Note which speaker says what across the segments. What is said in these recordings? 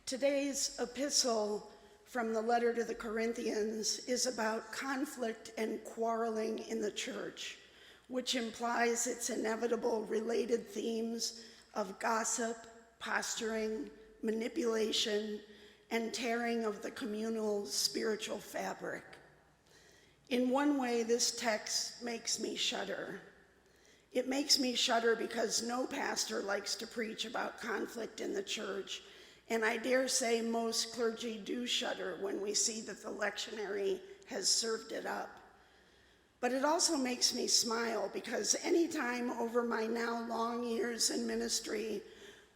Speaker 1: Today's epistle from the letter to the Corinthians is about conflict and quarreling in the church, which implies its inevitable related themes of gossip, posturing, manipulation, and tearing of the communal spiritual fabric. In one way, this text makes me shudder. It makes me shudder because no pastor likes to preach about conflict in the church, and I dare say most clergy do shudder when we see that the lectionary has served it up. But it also makes me smile because any time over my now long years in ministry,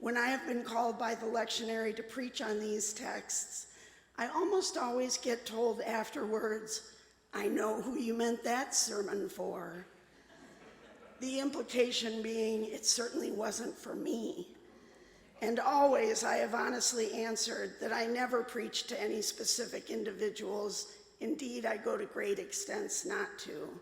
Speaker 1: when I have been called by the lectionary to preach on these texts, I almost always get told afterwards, "I know who you meant that sermon for." The implication being it certainly wasn't for me. And always I have honestly answered that I never preach to any specific individuals. Indeed, I go to great extents not to.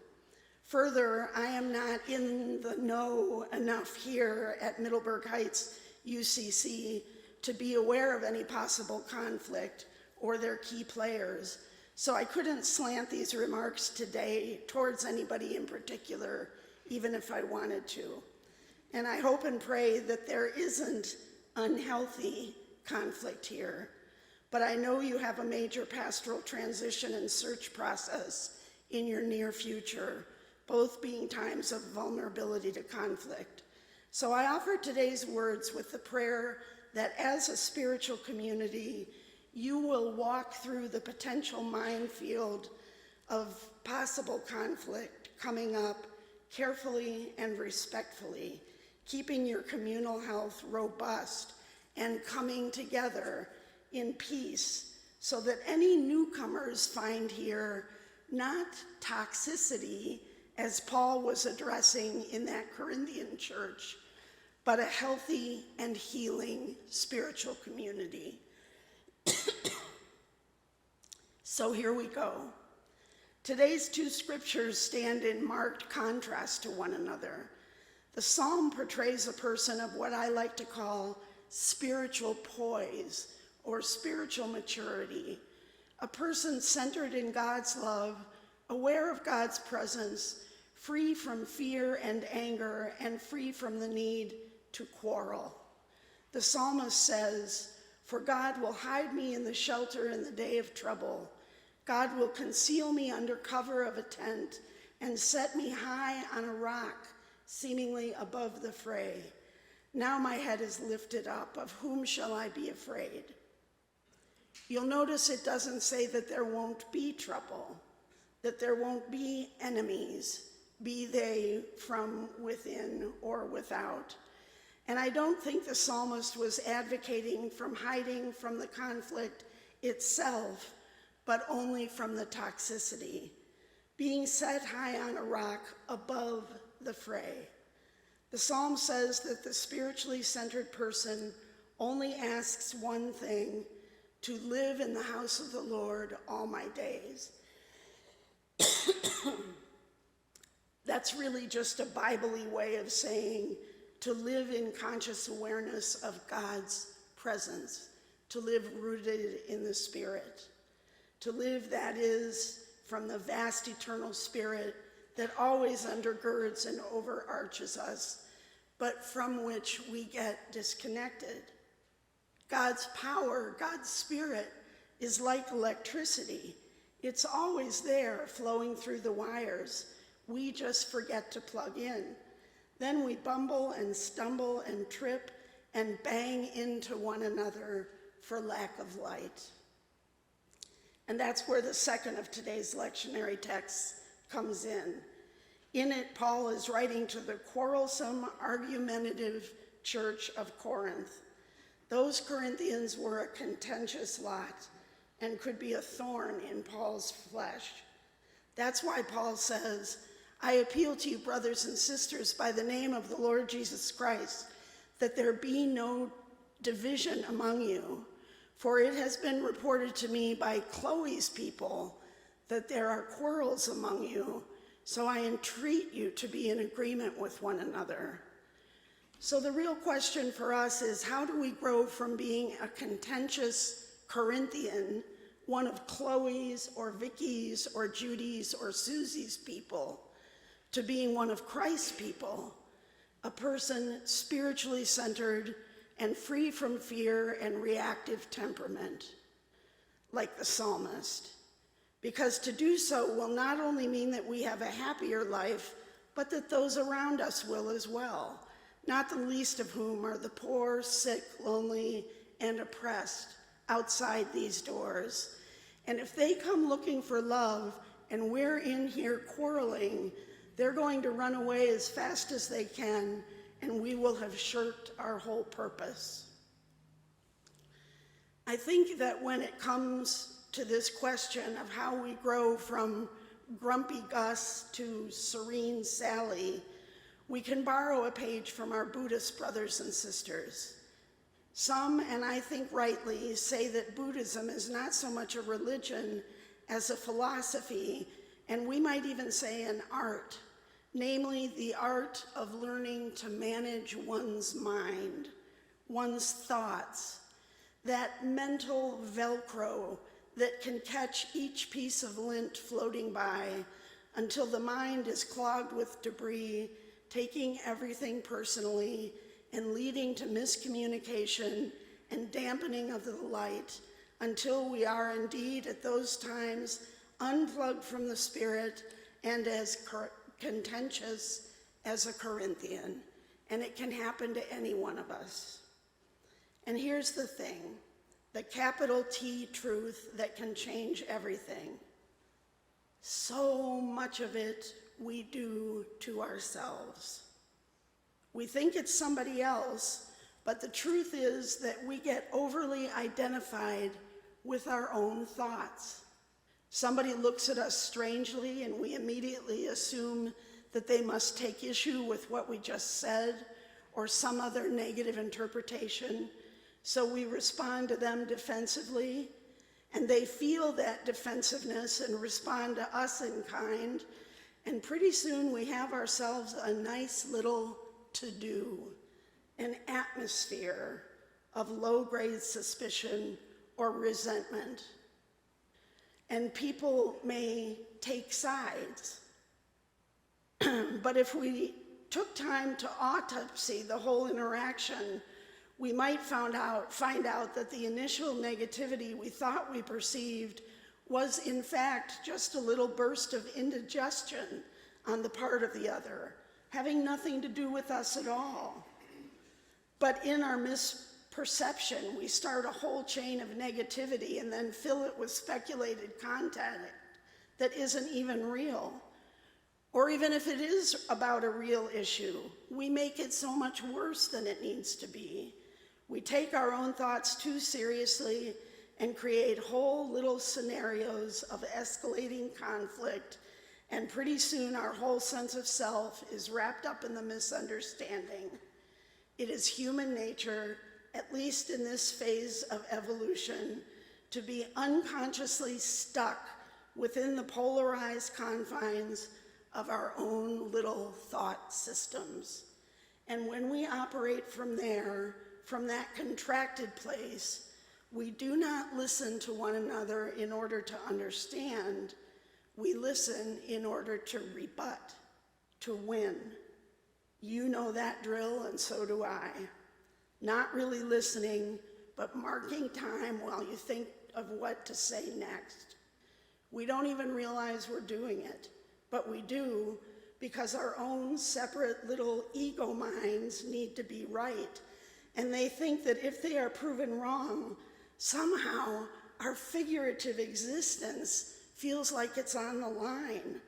Speaker 1: Further, I am not in the know enough here at Middleburg Heights UCC to be aware of any possible conflict or their key players, so I couldn't slant these remarks today towards anybody in particular, even if I wanted to. And I hope and pray that there isn't unhealthy conflict here, but I know you have a major pastoral transition and search process in your near future, both being times of vulnerability to conflict. So I offer today's words with the prayer that as a spiritual community, you will walk through the potential minefield of possible conflict coming up carefully and respectfully, keeping your communal health robust and coming together in peace so that any newcomers find here not toxicity, as Paul was addressing in that Corinthian church, but a healthy and healing spiritual community. So here we go. Today's two scriptures stand in marked contrast to one another. The psalm portrays a person of what I like to call spiritual poise or spiritual maturity, a person centered in God's love, aware of God's presence, free from fear and anger, and free from the need to quarrel. The psalmist says, "For God will hide me in the shelter in the day of trouble. God will conceal me under cover of a tent and set me high on a rock, seemingly above the fray. Now my head is lifted up. Of whom shall I be afraid?" You'll notice it doesn't say that there won't be trouble, that there won't be enemies, be they from within or without. And I don't think the psalmist was advocating from hiding from the conflict itself, but only from the toxicity, being set high on a rock above the fray. The psalm says that the spiritually centered person only asks one thing: to live in the house of the Lord all my days. That's really just a Bible-y way of saying to live in conscious awareness of God's presence, to live rooted in the Spirit, to live, that is, from the vast eternal Spirit that always undergirds and overarches us, but from which we get disconnected. God's power, God's Spirit, is like electricity. It's always there, flowing through the wires. We just forget to plug in. Then we bumble and stumble and trip and bang into one another for lack of light. And that's where the second of today's lectionary text comes in. In it, Paul is writing to the quarrelsome, argumentative church of Corinth. Those Corinthians were a contentious lot and could be a thorn in Paul's flesh. That's why Paul says, "I appeal to you, brothers and sisters, by the name of the Lord Jesus Christ, that there be no division among you. For it has been reported to me by Chloe's people that there are quarrels among you, so I entreat you to be in agreement with one another." So the real question for us is, how do we grow from being a contentious Corinthian, one of Chloe's or Vicky's or Judy's or Susie's people, to being one of Christ's people, a person spiritually centered and free from fear and reactive temperament, like the psalmist? Because to do so will not only mean that we have a happier life, but that those around us will as well, not the least of whom are the poor, sick, lonely, and oppressed outside these doors. And if they come looking for love and we're in here quarreling, they're going to run away as fast as they can, and we will have shirked our whole purpose. I think that when it comes to this question of how we grow from grumpy Gus to serene Sally, we can borrow a page from our Buddhist brothers and sisters. Some, and I think rightly, say that Buddhism is not so much a religion as a philosophy, and we might even say an art, namely the art of learning to manage one's mind, one's thoughts, that mental Velcro that can catch each piece of lint floating by until the mind is clogged with debris, taking everything personally and leading to miscommunication and dampening of the light until we are indeed at those times unplugged from the spirit and as contentious as a Corinthian. And it can happen to any one of us. And here's the thing, the capital T truth that can change everything. So much of it we do to ourselves. We think it's somebody else, but the truth is that we get overly identified with our own thoughts. Somebody looks at us strangely and we immediately assume that they must take issue with what we just said or some other negative interpretation. So we respond to them defensively, and they feel that defensiveness and respond to us in kind, and pretty soon we have ourselves a nice little to-do, an atmosphere of low-grade suspicion or resentment. And people may take sides, but if we took time to autopsy the whole interaction, we might find out that the initial negativity we thought we perceived was in fact just a little burst of indigestion on the part of the other, having nothing to do with us at all. But in our misperception, we start a whole chain of negativity and then fill it with speculated content that isn't even real. Or even if it is about a real issue, we make it so much worse than it needs to be. We take our own thoughts too seriously and create whole little scenarios of escalating conflict, and pretty soon our whole sense of self is wrapped up in the misunderstanding. It is human nature, at least in this phase of evolution, to be unconsciously stuck within the polarized confines of our own little thought systems. And when we operate from there, from that contracted place, we do not listen to one another in order to understand. We listen in order to rebut, to win. You know that drill, and so do I. Not really listening, but marking time while you think of what to say next. We don't even realize we're doing it, but we do because our own separate little ego minds need to be right. And they think that if they are proven wrong, somehow our figurative existence feels like it's on the line.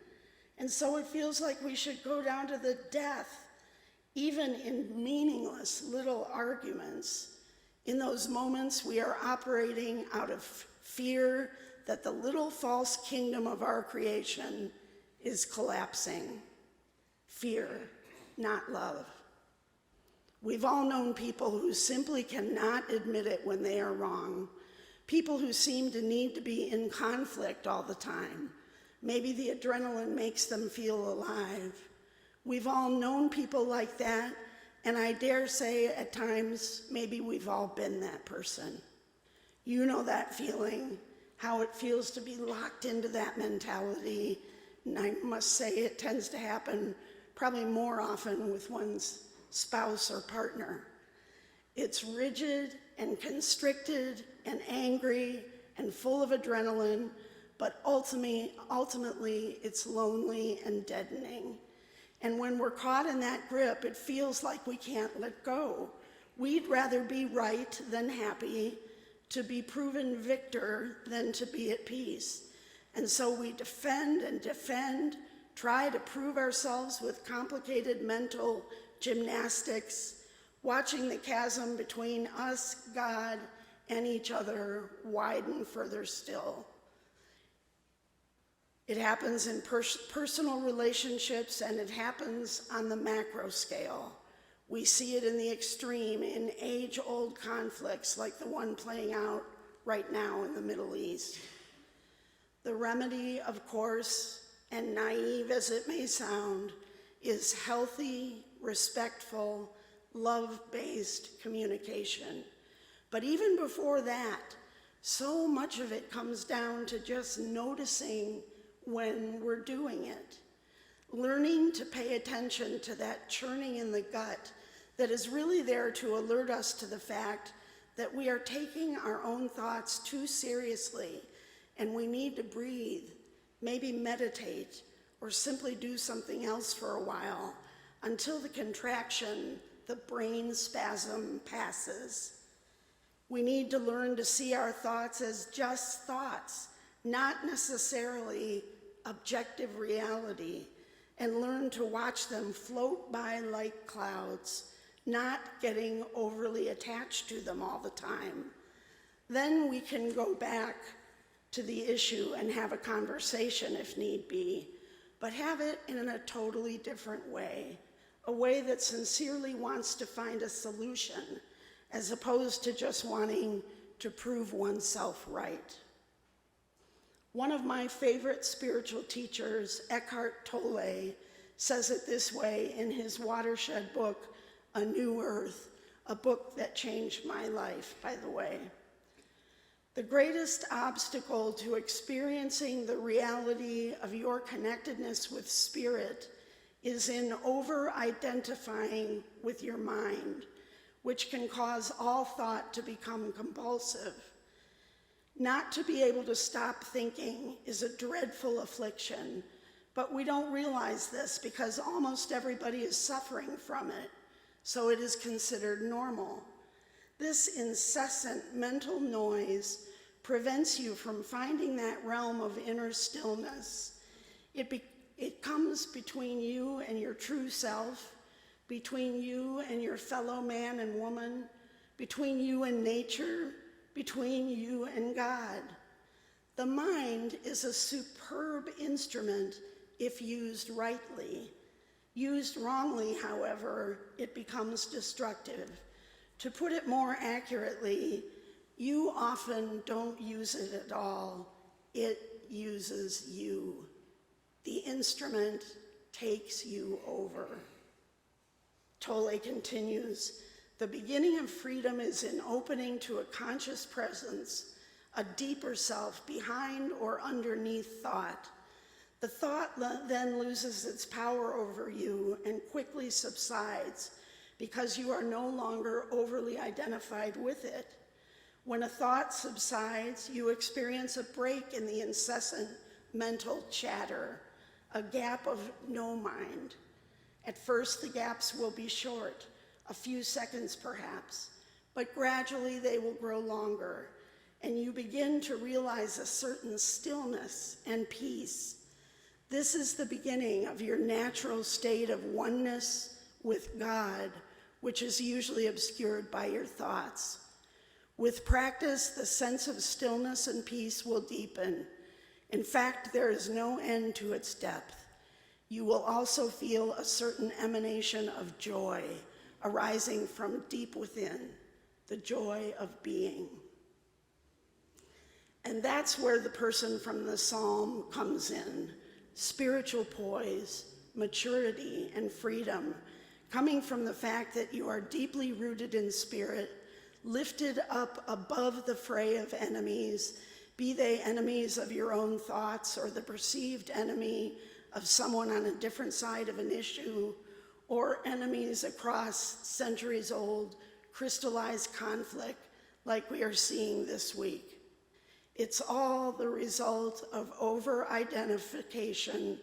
Speaker 1: And so it feels like we should go down to the death, even in meaningless little arguments. In those moments, we are operating out of fear that the little false kingdom of our creation is collapsing. Fear, not love. We've all known people who simply cannot admit it when they are wrong, people who seem to need to be in conflict all the time. Maybe the adrenaline makes them feel alive. We've all known people like that, And I dare say at times, maybe we've all been that person. You know that feeling, how it feels to be locked into that mentality. And I must say it tends to happen probably more often with one's spouse or partner. It's rigid and constricted and angry and full of adrenaline, but ultimately it's lonely and deadening. And when we're caught in that grip, it feels like we can't let go. We'd rather be right than happy, to be proven victor than to be at peace. And so we defend and defend, try to prove ourselves with complicated mental gymnastics, watching the chasm between us, God, and each other widen further still. It happens in personal relationships, and it happens on the macro scale. We see it in the extreme in age-old conflicts like the one playing out right now in the Middle East. The remedy, of course, and naive as it may sound, is healthy, respectful, love-based communication. But even before that, so much of it comes down to just noticing when we're doing it. Learning to pay attention to that churning in the gut that is really there to alert us to the fact that we are taking our own thoughts too seriously and we need to breathe, maybe meditate, or simply do something else for a while until the contraction, the brain spasm passes. We need to learn to see our thoughts as just thoughts, not necessarily objective reality, and learn to watch them float by like clouds, not getting overly attached to them all the time. Then we can go back to the issue and have a conversation if need be, but have it in a totally different way, a way that sincerely wants to find a solution, as opposed to just wanting to prove oneself right. One of my favorite spiritual teachers, Eckhart Tolle, says it this way in his watershed book, A New Earth, a book that changed my life, by the way. The greatest obstacle to experiencing the reality of your connectedness with spirit is in over-identifying with your mind, which can cause all thought to become compulsive. Not to be able to stop thinking is a dreadful affliction, but we don't realize this because almost everybody is suffering from it, so it is considered normal. This incessant mental noise prevents you from finding that realm of inner stillness. It comes between you and your true self, between you and your fellow man and woman, between you and nature, between you and God. The mind is a superb instrument if used rightly. Used wrongly, however, it becomes destructive. To put it more accurately, you often don't use it at all. It uses you. The instrument takes you over. Tolle continues, the beginning of freedom is in opening to a conscious presence, a deeper self behind or underneath thought. The thought then loses its power over you and quickly subsides because you are no longer overly identified with it. When a thought subsides, you experience a break in the incessant mental chatter, a gap of no mind. At first, the gaps will be short, a few seconds perhaps, but gradually they will grow longer, and you begin to realize a certain stillness and peace. This is the beginning of your natural state of oneness with God, which is usually obscured by your thoughts. With practice, the sense of stillness and peace will deepen. In fact, there is no end to its depth. You will also feel a certain emanation of joy arising from deep within, the joy of being. And that's where the person from the psalm comes in. Spiritual poise, maturity, and freedom coming from the fact that you are deeply rooted in spirit, lifted up above the fray of enemies, be they enemies of your own thoughts or the perceived enemy of someone on a different side of an issue, or enemies across centuries-old crystallized conflict like we are seeing this week. It's all the result of over-identification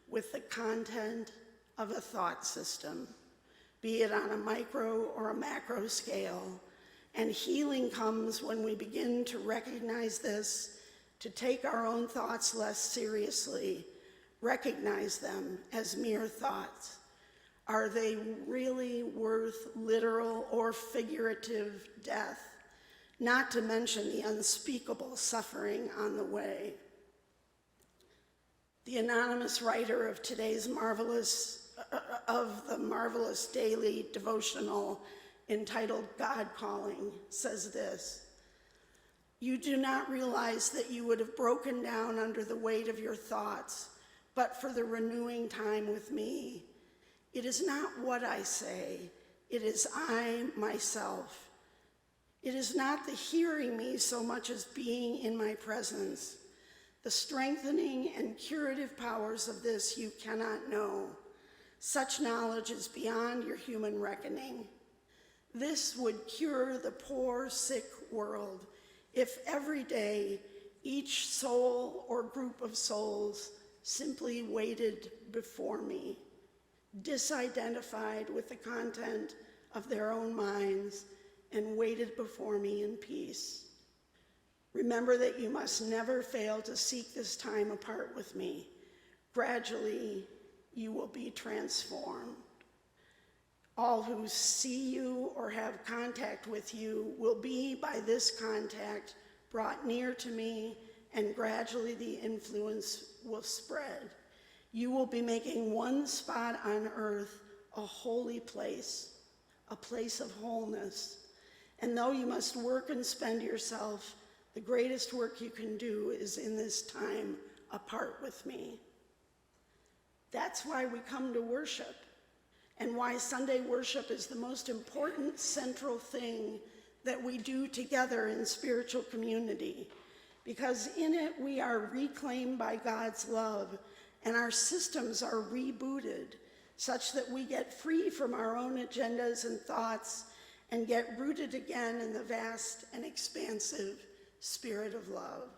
Speaker 1: with the content of a thought system, be it on a micro or a macro scale. And healing comes when we begin to recognize this, to take our own thoughts less seriously, recognize them as mere thoughts. Are they really worth literal or figurative death? Not to mention the unspeakable suffering on the way. The anonymous writer of today's marvelous daily devotional entitled God Calling says this: "You do not realize that you would have broken down under the weight of your thoughts, but for the renewing time with me. It is not what I say, it is I myself. It is not the hearing me so much as being in my presence. The strengthening and curative powers of this you cannot know. Such knowledge is beyond your human reckoning. This would cure the poor, sick world if every day each soul or group of souls simply waited before me, disidentified with the content of their own minds, and waited before me in peace. Remember that you must never fail to seek this time apart with me. Gradually, you will be transformed. All who see you or have contact with you will be, by this contact, brought near to me, and gradually the influence will spread. You will be making one spot on earth a holy place, a place of wholeness. And though you must work and spend yourself, the greatest work you can do is in this time apart with me." That's why we come to worship, and why Sunday worship is the most important central thing that we do together in spiritual community, because in it we are reclaimed by God's love, and our systems are rebooted such that we get free from our own agendas and thoughts and get rooted again in the vast and expansive spirit of love.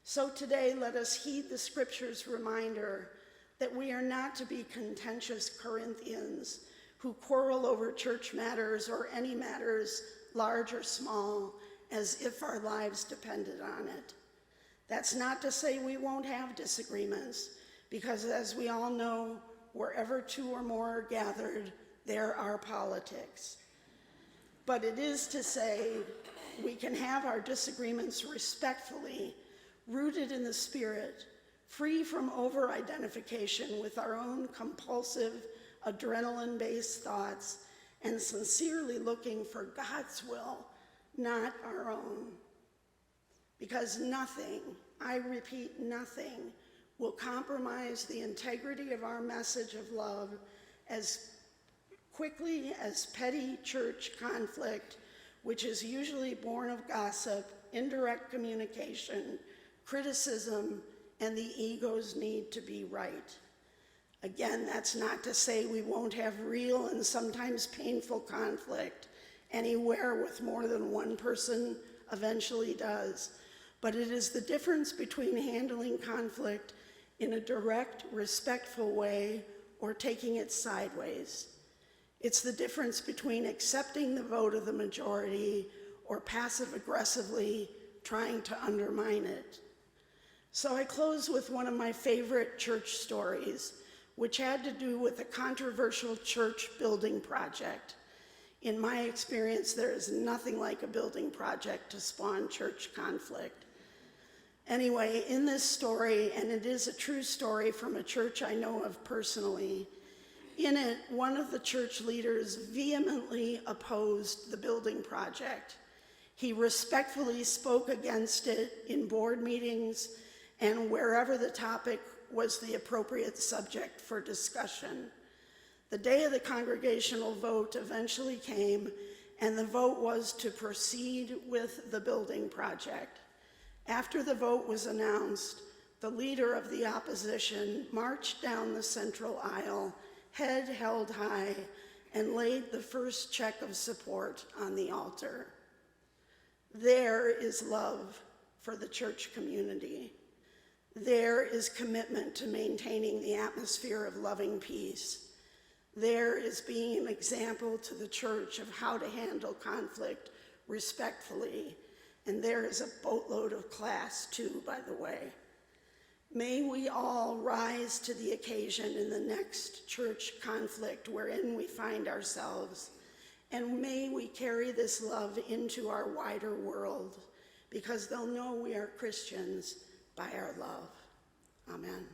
Speaker 1: So today, let us heed the scripture's reminder that we are not to be contentious Corinthians who quarrel over church matters or any matters, large or small, as if our lives depended on it. That's not to say we won't have disagreements, because as we all know, wherever two or more are gathered, there are politics. But it is to say we can have our disagreements respectfully, rooted in the Spirit, free from over-identification with our own compulsive, adrenaline-based thoughts, and sincerely looking for God's will, not our own. Because nothing, I repeat, nothing, will compromise the integrity of our message of love as quickly as petty church conflict, which is usually born of gossip, indirect communication, criticism, and the ego's need to be right. Again, that's not to say we won't have real and sometimes painful conflict. Anywhere with more than one person eventually does. But it is the difference between handling conflict in a direct, respectful way or taking it sideways. It's the difference between accepting the vote of the majority or passive-aggressively trying to undermine it. So I close with one of my favorite church stories, which had to do with a controversial church building project. In my experience, there is nothing like a building project to spawn church conflict. Anyway, in this story, and it is a true story from a church I know of personally, in it, one of the church leaders vehemently opposed the building project. He respectfully spoke against it in board meetings and wherever the topic was the appropriate subject for discussion. The day of the congregational vote eventually came, and the vote was to proceed with the building project. After the vote was announced, the leader of the opposition marched down the central aisle, head held high, and laid the first check of support on the altar. There is love for the church community. There is commitment to maintaining the atmosphere of loving peace. There is being an example to the church of how to handle conflict respectfully. And there is a boatload of class, too, by the way. May we all rise to the occasion in the next church conflict wherein we find ourselves, and may we carry this love into our wider world, because they'll know we are Christians by our love. Amen.